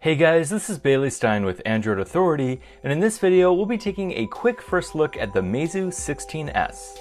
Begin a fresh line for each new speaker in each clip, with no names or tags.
Hey guys, this is Bailey Stein with Android Authority, and in this video we'll be taking a quick first look at the Meizu 16S.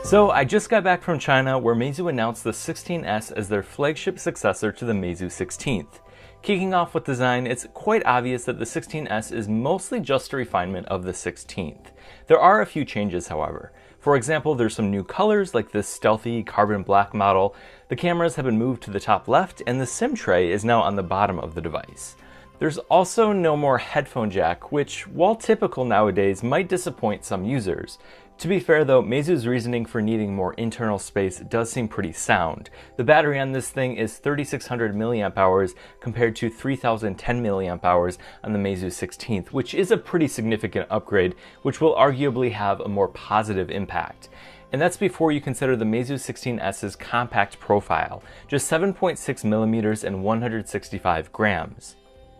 So I just got back from China where Meizu announced the 16S as their flagship successor to the Meizu 16th. Kicking off with design, it's quite obvious that the 16S is mostly just a refinement of the 16th. There are a few changes, however. For example, there's some new colors like this stealthy carbon black model, the cameras have been moved to the top left, and the SIM tray is now on the bottom of the device. There's also no more headphone jack, which, while typical nowadays, might disappoint some users. To be fair though, Meizu's reasoning for needing more internal space does seem pretty sound. The battery on this thing is 3600 mAh compared to 3010 mAh on the Meizu 16th, which is a pretty significant upgrade, which will arguably have a more positive impact. And that's before you consider the Meizu 16S's compact profile, just 7.6 millimeters and 165 grams.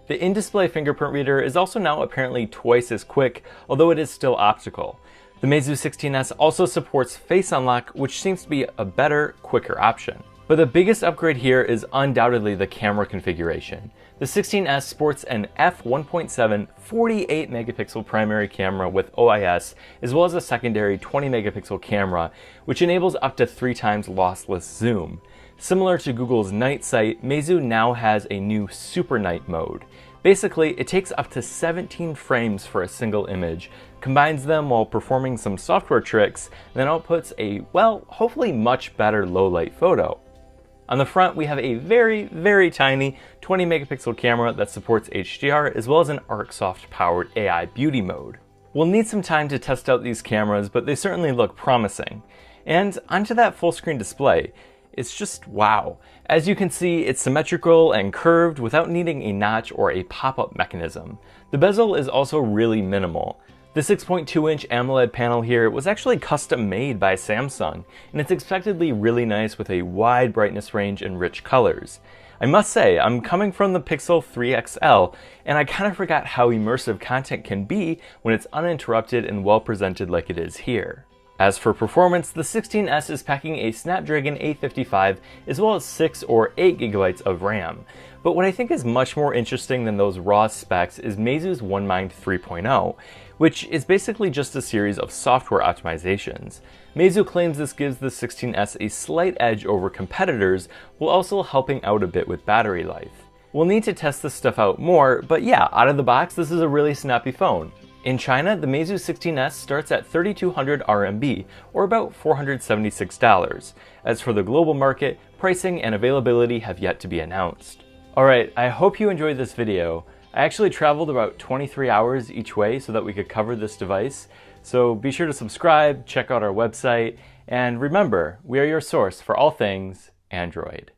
The in-display fingerprint reader is also now apparently twice as quick, although it is still optical. The Meizu 16S also supports Face Unlock, which seems to be a better, quicker option. But the biggest upgrade here is undoubtedly the camera configuration. The 16S sports an f1.7 48 megapixel primary camera with OIS, as well as a secondary 20 megapixel camera, which enables up to 3 times lossless zoom. Similar to Google's Night Sight, Meizu now has a new Super Night mode. Basically, it takes up to 17 frames for a single image, combines them while performing some software tricks, and then outputs a, well, hopefully much better low-light photo. On the front, we have a very tiny 20 megapixel camera that supports HDR, as well as an ArcSoft-powered AI beauty mode. We'll need some time to test out these cameras, but they certainly look promising. And onto that full-screen display. It's just wow. As you can see, it's symmetrical and curved without needing a notch or a pop-up mechanism. The bezel is also really minimal. The 6.2-inch AMOLED panel here was actually custom made by Samsung, and it's expectedly really nice with a wide brightness range and rich colors. I must say, I'm coming from the Pixel 3 XL, and I kind of forgot how immersive content can be when it's uninterrupted and well presented like it is here. As for performance, the 16S is packing a Snapdragon 855 as well as 6 or 8 gigabytes of RAM. But what I think is much more interesting than those raw specs is Meizu's OneMind 3.0, which is basically just a series of software optimizations. Meizu claims this gives the 16S a slight edge over competitors, while also helping out a bit with battery life. We'll need to test this stuff out more, but yeah, out of the box, this is a really snappy phone. In China, the Meizu 16S starts at 3200 RMB, or about $476. As for the global market, pricing and availability have yet to be announced. Alright, I hope you enjoyed this video. I actually traveled about 23 hours each way so that we could cover this device, so be sure to subscribe, check out our website, and remember, we are your source for all things Android.